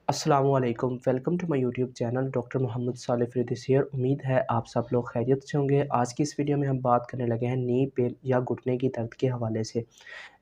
अस्सलामुअलैकुम, welcome to my YouTube channel doctor Mohammad Saleh Faridis here. उम्मीद है आप सब लोग खैरियत से होंगे। आज की इस वीडियो में हम बात करने लगे हैं नी पेन या घुटने की दर्द के हवाले से।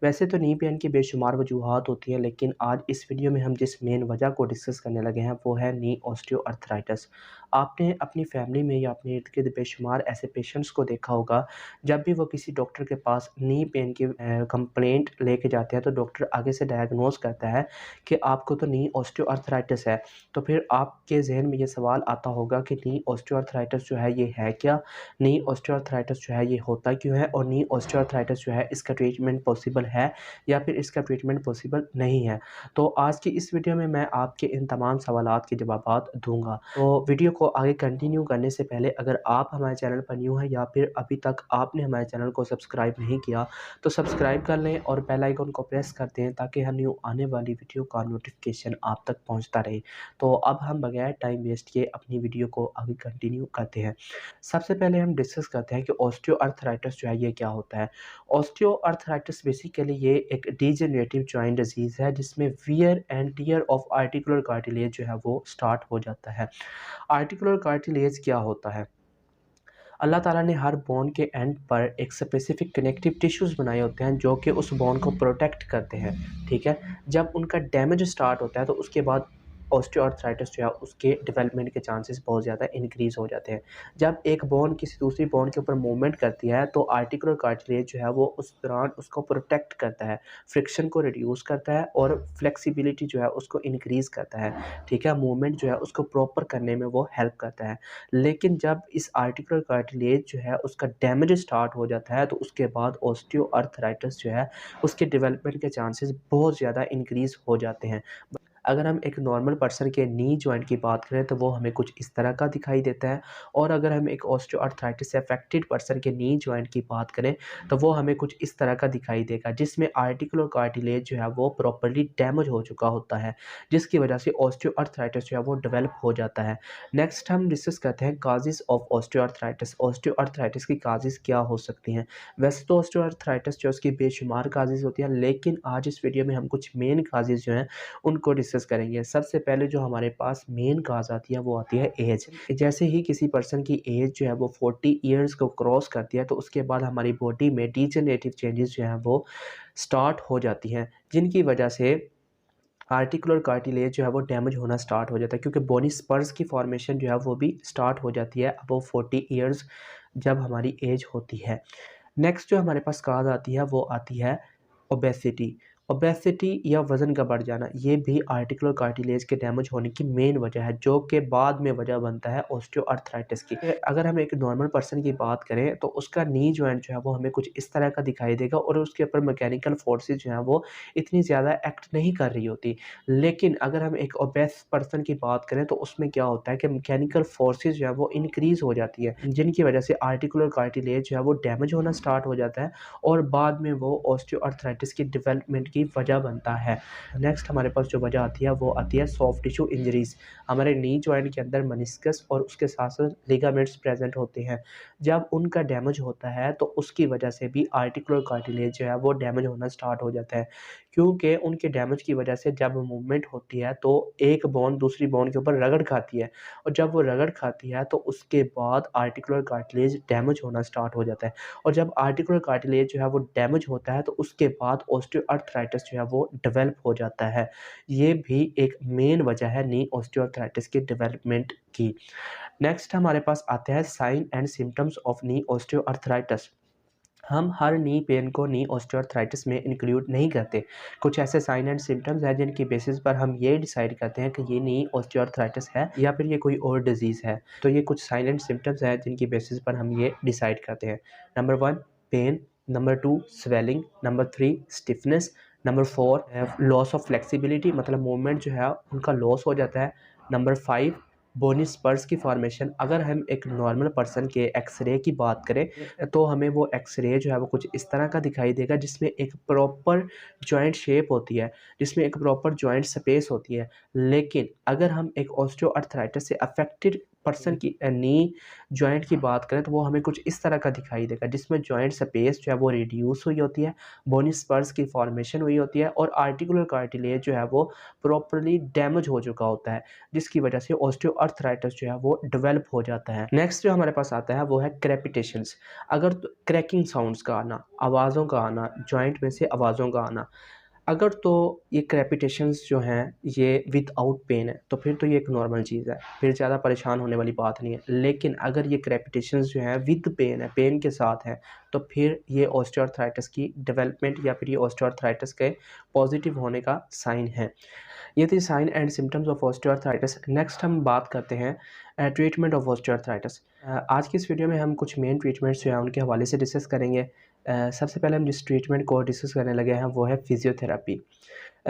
वैसे तो नी पेन की बेशुमार वजूहात होती हैं, लेकिन आज इस वीडियो में हम जिस मेन वजह को डिस्कस करने लगे हैं वो है नी ऑस्टियोआर्थराइटिस। आपने अपनी फैमिली में या अपने इर्द-गिर्द बेशुमार ऐसे पेशेंट्स को देखा होगा, जब भी वो किसी डॉक्टर के पास नी पेन की कंप्लेंट लेके जाते हैं तो डॉक्टर आगे से डायग्नोज़ करता है कि आपको तो नी ऑस्टियोआर्थराइटिस है। तो फिर आपके ज़हन में ये सवाल आता होगा कि नी ऑस्टियोआर्थराइटिस जो है ये है क्या? नी ऑस्टियोआर्थराइटिस जो है ये होता क्यों है? और नी ऑस्टियोआर्थराइटिस जो है इसका ट्रीटमेंट पॉसिबल है या फिर इसका ट्रीटमेंट पॉसिबल नहीं है? तो आज की इस वीडियो में मैं आपके इन तमाम सवालात के जवाबात दूँगा। तो वीडियो को आगे कंटिन्यू करने से पहले अगर आप हमारे चैनल पर न्यू हैं या फिर अभी तक आपने हमारे चैनल को सब्सक्राइब नहीं किया, तो सब्सक्राइब कर लें और बेल आइकन को प्रेस कर दें ताकि हर न्यू आने वाली वीडियो का नोटिफिकेशन आप तक पहुंचता रहे। तो अब हम बगैर टाइम वेस्ट किए अपनी वीडियो को आगे कंटिन्यू करते हैं। सबसे पहले हम डिस्कस करते हैं कि ऑस्टियोआर्थराइटिस जो है ये क्या होता है। ऑस्टियोआर्थराइटिस बेसिकली ये एक डिजेनरेटिव जॉइंट डिजीज़ है जिसमें wear and tear of articular cartilage जो है वो स्टार्ट हो जाता है। आर्टिकुलर कार्टिलेज क्या होता है? अल्लाह ताला ने हर बोन के एंड पर एक स्पेसिफिक कनेक्टिव टिश्यूज़ बनाए होते हैं जो कि उस बोन को प्रोटेक्ट करते हैं, ठीक है? जब उनका डैमेज स्टार्ट होता है तो उसके बाद ऑस्टियोआर्थराइटिस जो है उसके डेवलपमेंट के चांसेस बहुत ज़्यादा इंक्रीज़ हो जाते हैं। जब एक बोन किसी दूसरी बोन के ऊपर मूवमेंट करती है तो आर्टिकुलर कार्टिलेज जो है वो उस दौरान उसको प्रोटेक्ट करता है, फ्रिक्शन को रिड्यूस करता है और फ्लेक्सिबिलिटी जो है उसको इंक्रीज़ करता है, ठीक है? मूवमेंट जो है उसको प्रॉपर करने में वो हेल्प करता है। लेकिन जब इस आर्टिकुलर कार्टिलेज जो है उसका डैमेज स्टार्ट हो जाता है तो उसके बाद ऑस्टियोआर्थराइटिस जो है उसके डेवलपमेंट के चांसेस बहुत ज़्यादा इंक्रीज़ हो जाते हैं। अगर हम एक नॉर्मल पर्सन के नी जॉइंट की बात करें तो वो हमें कुछ इस तरह का दिखाई देता है, और अगर हम एक ऑस्टियोआर्थराइटिस से अफेक्टेड पर्सन के नी जॉइंट की बात करें तो वो हमें कुछ इस तरह का दिखाई देगा जिसमें आर्टिकुलर कार्टिलेज जो है वो प्रॉपर्ली डैमेज हो चुका होता है, जिसकी वजह से ऑस्टियोआर्थराइटिस जो है वो डेवलप हो जाता है। नेक्स्ट हम डिस्कस करते हैं काजेज़ ऑफ ऑस्टियोआर्थराइटिस। ऑस्टियोआर्थराइटिस की काजेज़ क्या हो सकती हैं? वैसे तो ऑस्टियोआर्थराइटिस जो है उसकी बेशुमार काजेज़ होती हैं, लेकिन आज इस वीडियो में हम कुछ मेन काजेज़ जो हैं उनको डिस्कस करेंगे। सबसे पहले जो हमारे पास मेन काज़ आती है वो आती है एज। जैसे ही किसी पर्सन की एज जो है वो 40 ईयर्स को क्रॉस करती है तो उसके बाद हमारी बॉडी में डिजेनरेटिव चेंजेस जो हैं वो स्टार्ट हो जाती हैं, जिनकी वजह से आर्टिकुलर कार्टिलेज जो है वो डैमेज होना स्टार्ट हो जाता है, क्योंकि बोनी स्पर्स की फॉर्मेशन जो है वो भी स्टार्ट हो जाती है अबव 40 ईयर्स जब हमारी एज होती है। नेक्स्ट जो हमारे पास काज़ आती है वो आती है ओबेसिटी। ओबेसिटी या वज़न का बढ़ जाना, ये भी आर्टिकुलर कार्टिलेज के डैमेज होने की मेन वजह है, जो कि बाद में वजह बनता है ऑस्टियोआर्थराइटिस की। अगर हम एक नॉर्मल पर्सन की बात करें तो उसका नी जॉइंट जो है वो हमें कुछ इस तरह का दिखाई देगा और उसके ऊपर मैकेनिकल फोर्सेस जो हैं वो इतनी ज़्यादा एक्ट नहीं कर रही होती। लेकिन अगर हम एक ओबेस पर्सन की बात करें तो उसमें क्या होता है कि मैकेनिकल फोर्सेस जो है वो इंक्रीज़ हो जाती है, जिनकी वजह से आर्टिकुलर कार्टिलेज जो है वो डैमेज होना स्टार्ट हो जाता है और बाद में वो ऑस्टियोआर्थराइटिस की डेवलपमेंट की वजह बनता है। नेक्स्ट हमारे पास जो वजह आती है वो आती है सॉफ्ट टिश्यू इंजरीज़। हमारे नी जॉइंट के अंदर मेनिस्कस और उसके साथ-साथ लिगामेंट्स प्रेज़ेंट होते हैं। जब उनका डैमेज होता है तो उसकी वजह से भी आर्टिकुलर कार्टिलेज जो है वो डैमेज होना स्टार्ट हो जाता है। क्योंकि उनके डैमेज की वजह से जब मूवमेंट होती है तो एक बोन दूसरी बोन के ऊपर रगड़ खाती है, और जब वो रगड़ खाती है तो उसके बाद आर्टिकुलर कार्टिलेज डैमेज होना स्टार्ट हो जाता है। और जब आर्टिकुलर कार्टिलेज जो है वो डैमेज होता है तो उसके बाद ऑस्टियोआर्थराइटिस जो है वो डेवलप हो जाता है। ये भी एक मेन वजह है नी ऑस्टियोआर्थराइटिस के डेवलपमेंट की। नेक्स्ट हमारे पास आते हैं sign and symptoms of knee osteoarthritis. हम हर नी पेन को नी ऑस्टियोआर्थराइटिस में इंक्लूड नहीं करते। कुछ ऐसे साइन एंड सिम्पटम्स हैं जिनकी बेसिस पर हम ये डिसाइड करते हैं कि ये नी ऑस्टियोआर्थराइटिस है या फिर ये कोई और डिज़ीज़ है। तो ये कुछ साइन एंड सिम्पटम्स हैं जिनकी बेसिस पर हम ये डिसाइड करते हैं। Number 1 pain, number 2 swelling, number 3 stiffness, number 4 loss of flexibility, मतलब मूवमेंट जो है उनका लॉस हो जाता है। नंबर 5 बोनी स्पर्स की फॉर्मेशन। अगर हम एक नॉर्मल पर्सन के एक्सरे की बात करें तो हमें वो एक्सरे जो है वो कुछ इस तरह का दिखाई देगा, जिसमें एक प्रॉपर जॉइंट शेप होती है, जिसमें एक प्रॉपर जॉइंट स्पेस होती है। लेकिन अगर हम एक ऑस्टियोआर्थराइटिस से अफेक्टेड पर्सन की नी जॉइंट की बात करें तो वो हमें कुछ इस तरह का दिखाई देगा, जिसमें जॉइंट स्पेस जो है वो रिड्यूस हुई होती है, बोनी स्पर्स की फॉर्मेशन हुई होती है और आर्टिकुलर कार्टिलेज जो है वो प्रॉपर्ली डैमेज हो चुका होता है, जिसकी वजह से ऑस्टियोआर्थराइटिस जो है वो डेवलप हो जाता है। नेक्स्ट जो हमारे पास आता है वो है क्रेपिटेशंस। अगर क्रैकिंग साउंड्स का आना, आवाज़ों का आना, जॉइंट में से आवाज़ों का आना, अगर तो ये क्रेपिटेशंस जो हैं ये विदाउट पेन है तो फिर तो ये एक नॉर्मल चीज़ है, फिर ज़्यादा परेशान होने वाली बात नहीं है। लेकिन अगर ये क्रेपिटेशंस जो हैं विद पेन है, पेन के साथ हैं, तो फिर ये ऑस्टियोआर्थराइटिस की डेवलपमेंट या फिर ये ऑस्टियोआर्थराइटिस के पॉजिटिव होने का साइन है। ये थी sign and symptoms of osteoarthritis. Next हम बात करते हैं ट्रीटमेंट ऑफ ऑस्टियोआर्थराइटिस। आज की इस वीडियो में हम कुछ मेन ट्रीटमेंट्स जो हैं उनके हवाले से डिस्कस करेंगे। सबसे पहले हम जिस ट्रीटमेंट को डिस्कस करने लगे हैं वो है फिजियोथेरेपी।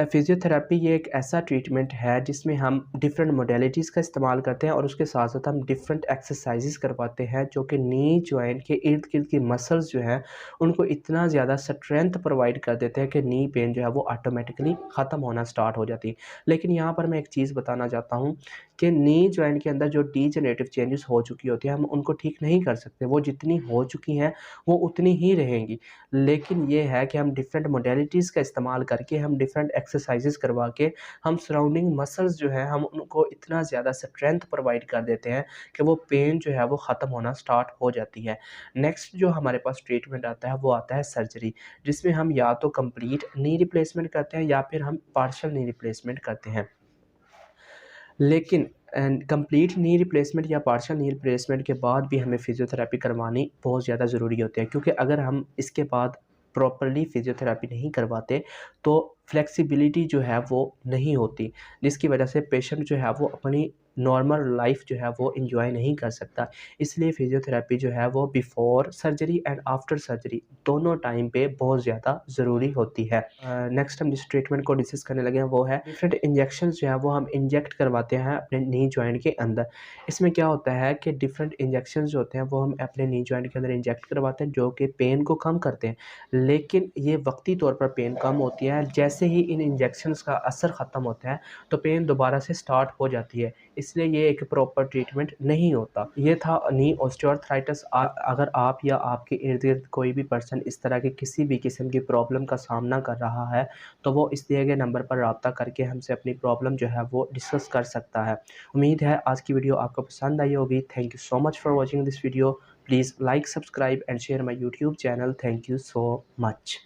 फिजियोथेरेपी ये एक ऐसा ट्रीटमेंट है जिसमें हम डिफरेंट मोडेलिटीज़ का इस्तेमाल करते हैं और उसके साथ साथ हम डिफरेंट एक्सरसाइजेस करवाते हैं जो कि नी जॉइंट के इर्द गिर्द की मसल्स जो हैं उनको इतना ज़्यादा स्ट्रेंथ प्रोवाइड कर देते हैं कि नी पेन जो है वो ऑटोमेटिकली ख़त्म होना स्टार्ट हो जाती है। लेकिन यहाँ पर मैं एक चीज़ बताना चाहता हूँ कि नी जॉइंट के अंदर जो डीजेनरेटिव चेंजेस हो चुकी होती हैं हम उनको ठीक नहीं कर सकते, वो जितनी हो चुकी हैं वो उतनी ही रहेंगी। लेकिन ये है कि हम डिफरेंट मोडेलिटीज़ का इस्तेमाल करके, हम डिफरेंट एक्सरसाइजेस करवा के, हम सराउंडिंग मसल्स जो हैं हम उनको इतना ज़्यादा स्ट्रेंथ प्रोवाइड कर देते हैं कि वो पेन जो है वो ख़त्म होना स्टार्ट हो जाती है। नेक्स्ट जो हमारे पास ट्रीटमेंट आता है वो आता है सर्जरी, जिसमें हम या तो कंप्लीट नी रिप्लेसमेंट करते हैं या फिर हम पार्शियल नी रिप्लेसमेंट करते हैं। लेकिन कंप्लीट नी रिप्लेसमेंट या पार्शियल नी रिप्लेसमेंट के बाद भी हमें फ़िज़ियोथेरेपी करवानी बहुत ज़्यादा ज़रूरी होती है, क्योंकि अगर हम इसके बाद प्रॉपर्ली फ़िज़ियोथेरेपी नहीं करवाते तो फ्लेक्सिबिलिटी जो है वो नहीं होती, जिसकी वजह से पेशेंट जो है वो अपनी नॉर्मल लाइफ़ जो है वो एन्जॉय नहीं कर सकता। इसलिए फ़िज़ियोथेरेपी जो है वो before surgery and after surgery दोनों टाइम पे बहुत ज़्यादा ज़रूरी होती है। नेक्स्ट हम जिस ट्रीटमेंट को डिस्कस करने लगे हैं वो है डिफरेंट इंजेक्शंस जो है वो हम इंजेक्ट करवाते हैं अपने नी जॉइंट के अंदर। इसमें क्या होता है कि डिफरेंट इंजेक्शंस जो होते हैं वो हम अपने नी जॉइंट के अंदर इंजेक्ट करवाते हैं जो कि पेन को कम करते हैं। लेकिन ये वक्ती तौर पर पेन कम होती है, जैसे ही इन इंजेक्शंस का असर ख़त्म होता है तो पेन दोबारा से स्टार्ट हो जाती है। इसलिए ये एक प्रॉपर ट्रीटमेंट नहीं होता। ये था नी ऑस्टियोआर्थराइटिस। अगर आप या आपके इर्द-गिर्द कोई भी पर्सन इस तरह की किसी भी किस्म की प्रॉब्लम का सामना कर रहा है तो वो इस दिए गए नंबर पर राब्ता करके हमसे अपनी प्रॉब्लम जो है वो डिस्कस कर सकता है। उम्मीद है आज की वीडियो आपको पसंद आई होगी। Thank you so much for watching this video. Please like, subscribe and share my YouTube channel. Thank you so much.